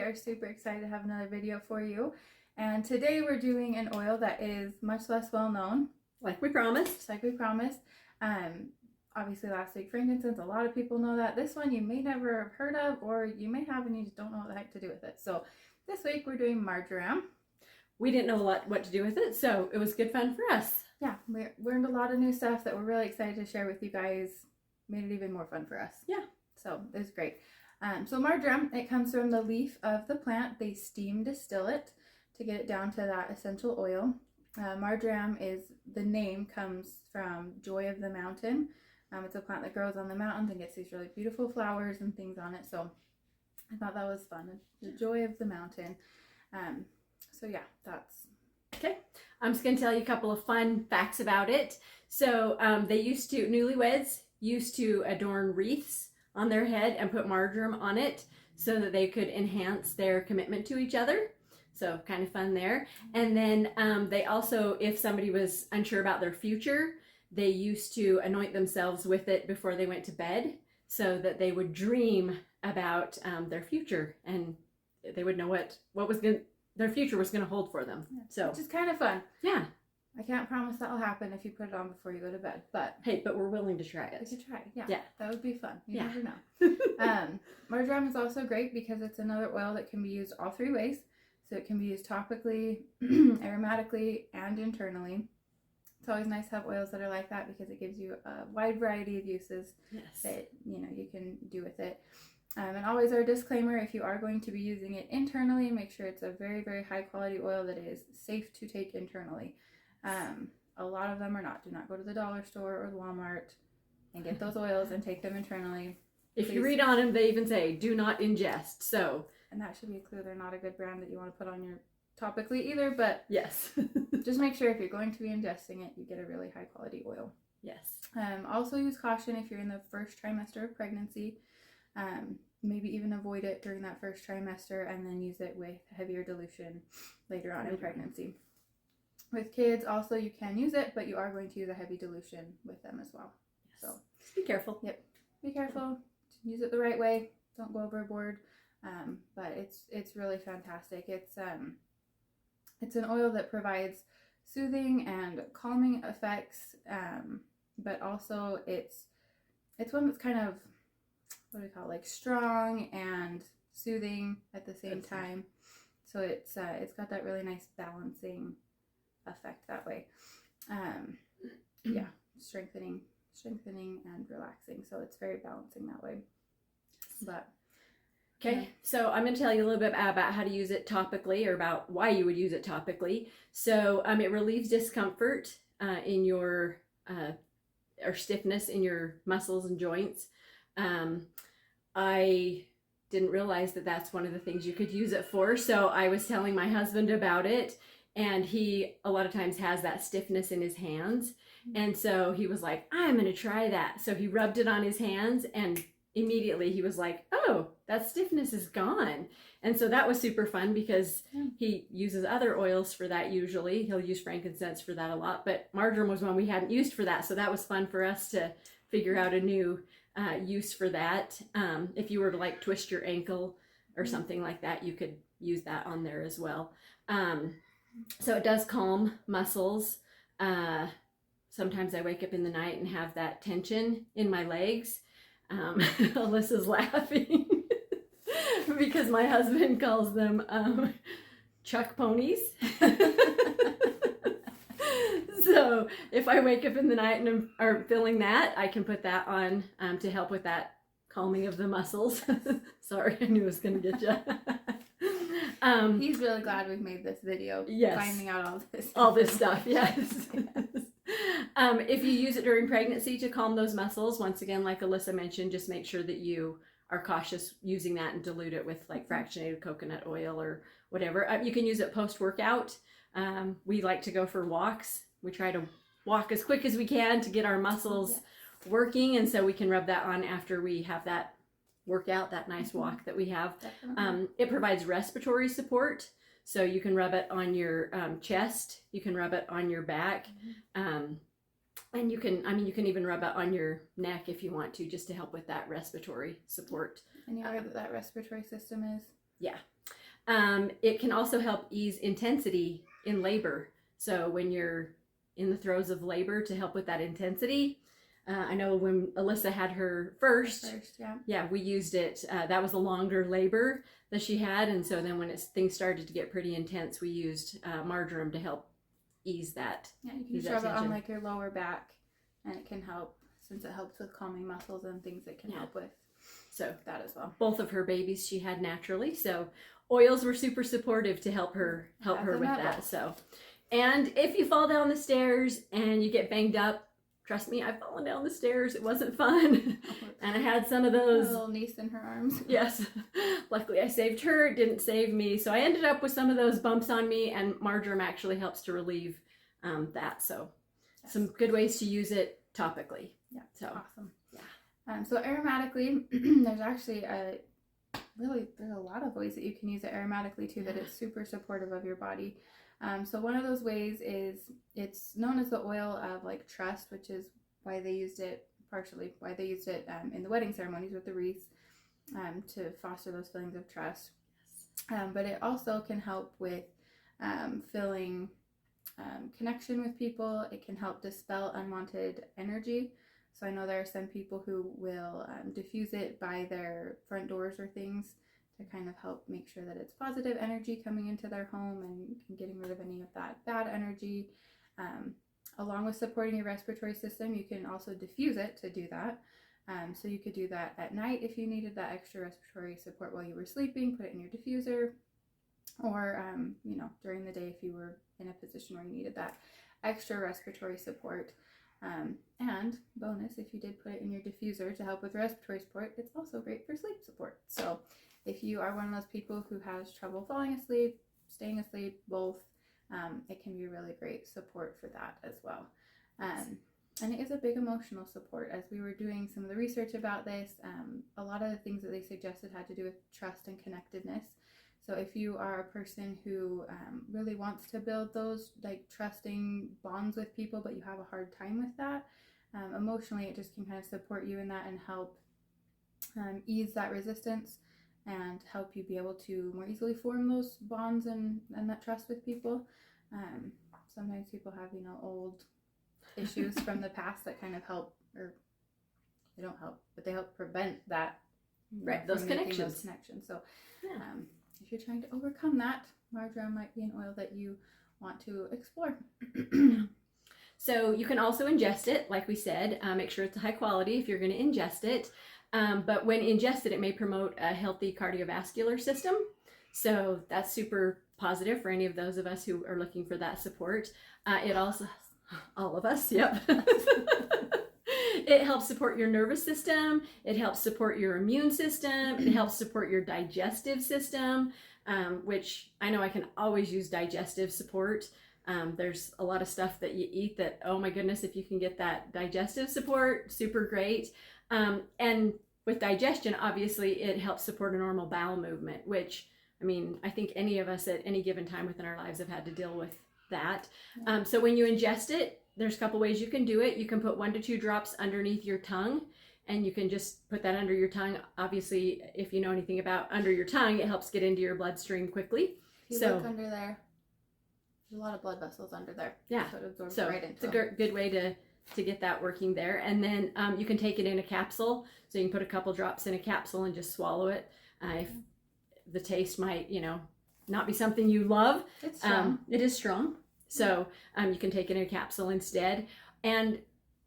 are super excited to have another video for you. And today we're doing an oil that is much less well known. Like we promised. Obviously last week frankincense, a lot of people know that. This one you may never have heard of, or you may have and you just don't know what the heck to do with it. So this week we're doing marjoram. We didn't know what to do with it, so it was good fun for us. Yeah, we learned a lot of new stuff that we're really excited to share with you guys. Made it even more fun for us. Yeah. So it was great. So marjoram, it comes from the leaf of the plant. They steam distill it to get it down to that essential oil. Marjoram the name comes from joy of the mountain. It's a plant that grows on the mountains and gets these really beautiful flowers and things on it. So I thought that was fun. The joy of the mountain. So yeah, that's... Okay. I'm just going to tell you a couple of fun facts about it. So newlyweds used to adorn wreaths on their head and put marjoram on it so that they could enhance their commitment to each other. So kind of fun there. And then they also, if somebody was unsure about their future, they used to anoint themselves with it before they went to bed so that they would dream about their future and they would know what their future was going to hold for them. Yeah, so which is kind of fun. Yeah. I can't promise that'll happen if you put it on before you go to bed, but... Hey, but we're willing to try it. We could try it, yeah. Yeah. That would be fun. You never know. Marjoram is also great because it's another oil that can be used all three ways. So it can be used topically, aromatically, and internally. It's always nice to have oils that are like that because it gives you a wide variety of uses that you can do with it. And always our disclaimer, if you are going to be using it internally, make sure it's a very, very high quality oil that is safe to take internally. A lot of them are not. Do not go to the dollar store or the Walmart and get those oils and take them internally. If you read on them, they even say, do not ingest. So, and that should be a clue. They're not a good brand that you want to put on your topically either, but yes. Just make sure if you're going to be ingesting it, you get a really high quality oil. Yes. Also use caution if you're in the first trimester of pregnancy. Maybe even avoid it during that first trimester and then use it with heavier dilution later on in pregnancy. With kids also you can use it, but you are going to use a heavy dilution with them as well. Yes. So be careful. Yep. Be careful. Use it the right way. Don't go overboard. But it's really fantastic. It's an oil that provides soothing and calming effects, but also it's one that's kind of, what do we call it, like strong and soothing at the same time. So it's got that really nice balancing effect that way. Yeah, strengthening and relaxing. So it's very balancing that way. But okay, so I'm going to tell you a little bit about how to use it topically, or about why you would use it topically. So it relieves discomfort in your or stiffness in your muscles and joints. I didn't realize that that's one of the things you could use it for. So I was telling my husband about it, and he a lot of times has that stiffness in his hands. And so he was like, I'm going to try that. So he rubbed it on his hands and immediately he was like, oh, that stiffness is gone. And so that was super fun because he uses other oils for that usually. He'll use frankincense for that a lot, but marjoram was one we hadn't used for that. So that was fun for us to figure out a new use for that. If you were to like twist your ankle or something like that, you could use that on there as well. So it does calm muscles. Sometimes I wake up in the night and have that tension in my legs. Alyssa's laughing because my husband calls them chuck ponies. So if I wake up in the night and I'm feeling that, I can put that on to help with that calming of the muscles. Sorry, I knew it was going to get you. He's really glad we've made this video. Yes. Finding out all this stuff. Yes. If you use it during pregnancy to calm those muscles, once again, like Alyssa mentioned, just make sure that you are cautious using that and dilute it with like fractionated coconut oil or whatever. You can use it post-workout. We like to go for walks. We try to walk as quick as we can to get our muscles working, and so we can rub that on after we have that workout, that nice walk that we have. It provides respiratory support. So you can rub it on your chest, you can rub it on your back, and you can even rub it on your neck if you want to, just to help with that respiratory support. And you know where that respiratory system is? Yeah. It can also help ease intensity in labor. So when you're in the throes of labor, to help with that intensity. I know when Alyssa had her first, yeah, we used it. That was a longer labor that she had, and so then when things started to get pretty intense, we used marjoram to help ease that. Yeah, you can just rub it on like your lower back, and it can help, since it helps with calming muscles and things it can help with. So that as well. Both of her babies she had naturally, so oils were super supportive to help her with that. So, and if you fall down the stairs and you get banged up, trust me, I've fallen down the stairs. It wasn't fun. And I had some of those. A little niece in her arms. Yes. Luckily I saved her. It didn't save me. So I ended up with some of those bumps on me, and marjoram actually helps to relieve that. So some good ways to use it topically. Yeah. So awesome. Yeah. So aromatically, there's actually there's a lot of ways that you can use it aromatically too, that it's super supportive of your body. So one of those ways is, it's known as the oil of like trust, which is why they used it in the wedding ceremonies with the wreaths, to foster those feelings of trust. But it also can help with feeling connection with people. It can help dispel unwanted energy. So I know there are some people who will diffuse it by their front doors or things, to kind of help make sure that it's positive energy coming into their home and getting rid of any of that bad energy. Along with supporting your respiratory system, you can also diffuse it to do that. So you could do that at night if you needed that extra respiratory support while you were sleeping, put it in your diffuser, or during the day if you were in a position where you needed that extra respiratory support. And bonus, if you did put it in your diffuser to help with respiratory support, it's also great for sleep support. So if you are one of those people who has trouble falling asleep, staying asleep, both, it can be really great support for that as well. And it is a big emotional support. As we were doing some of the research about this, a lot of the things that they suggested had to do with trust and connectedness. So if you are a person who really wants to build those like trusting bonds with people, but you have a hard time with that, emotionally it just can kind of support you in that and help ease that resistance and help you be able to more easily form those bonds and that trust with people. Sometimes people have, old issues from the past that kind of help, or they don't help, but they help prevent that, those connections. So if you're trying to overcome that, marjoram might be an oil that you want to explore. So you can also ingest it, like we said. Make sure it's high quality if you're going to ingest it. But when ingested, it may promote a healthy cardiovascular system. So that's super positive for any of those of us who are looking for that support. It also, all of us, yep. It helps support your nervous system. It helps support your immune system. It helps support your digestive system, which I know I can always use digestive support. There's a lot of stuff that you eat that, oh my goodness, if you can get that digestive support, super great. And with digestion, obviously, it helps support a normal bowel movement, which, I think any of us at any given time within our lives have had to deal with that. So when you ingest it, there's a couple ways you can do it. You can put 1 to 2 drops underneath your tongue, and you can just put that under your tongue. Obviously, if you know anything about under your tongue, it helps get into your bloodstream quickly. If you look under there, there's a lot of blood vessels under there. Yeah. So it absorbs right into it's a good way to get that working there. And then you can take it in a capsule. So you can put a couple drops in a capsule and just swallow it. If the taste might, not be something you love. It's strong. It is strong. So you can take it in a capsule instead. And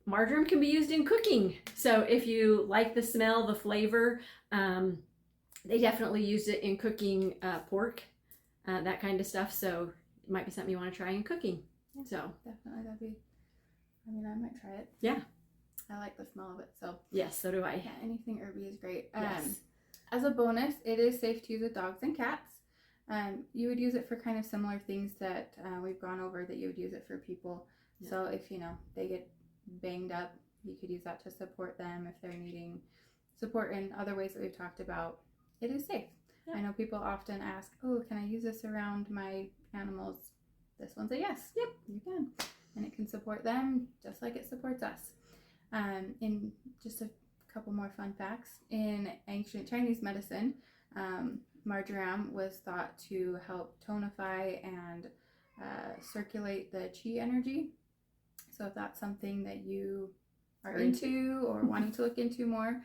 marjoram can be used in cooking. So if you like the smell, the flavor, they definitely used it in cooking pork, that kind of stuff. So it might be something you want to try in cooking. Yeah, so definitely I might try it. Yeah. I like the smell of it. So yes, so do I. Yeah, anything herby is great. Yes. As a bonus, it is safe to use with dogs and cats. You would use it for kind of similar things that we've gone over, that you would use it for people. Yeah. So if they get banged up, you could use that to support them if they're needing support in other ways that we've talked about. It is safe. Yeah. I know people often ask, oh, can I use this around my animals? This one's a yes. Yep, you can. And it can support them just like it supports us. In just a couple more fun facts, in ancient Chinese medicine, marjoram was thought to help tonify and circulate the chi energy. So if that's something that you are into or wanting to look into more,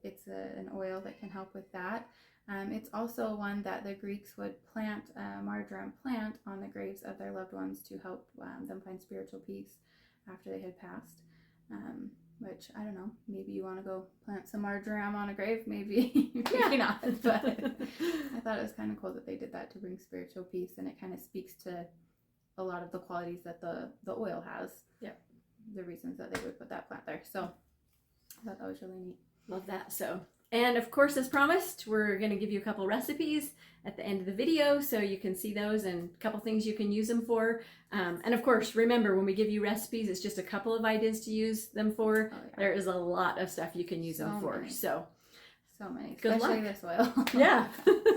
it's an oil that can help with that. It's also one that the Greeks would plant a marjoram plant on the graves of their loved ones to help them find spiritual peace after they had passed. Which, I don't know, maybe you want to go plant some marjoram on a grave, maybe, maybe not, but I thought it was kind of cool that they did that to bring spiritual peace, and it kind of speaks to a lot of the qualities that the oil has. Yeah. The reasons that they would put that plant there. So I thought that was really neat. Love that. So, and of course, as promised, we're going to give you a couple recipes at the end of the video so you can see those and a couple things you can use them for. And of course, remember, when we give you recipes, it's just a couple of ideas to use them for. Oh, yeah. There is a lot of stuff you can use them for. Many. So many, good especially luck. This oil. Yeah.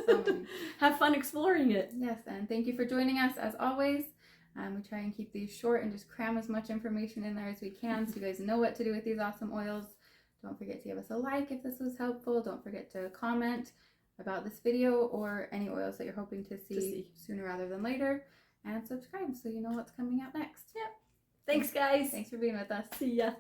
So many. Have fun exploring it. Yes, and thank you for joining us as always. We try and keep these short and just cram as much information in there as we can so you guys know what to do with these awesome oils. Don't forget to give us a like if this was helpful. Don't forget to comment about this video or any oils that you're hoping to see sooner rather than later. And subscribe so you know what's coming out next. Yep. Thanks, guys. Thanks for being with us. See ya.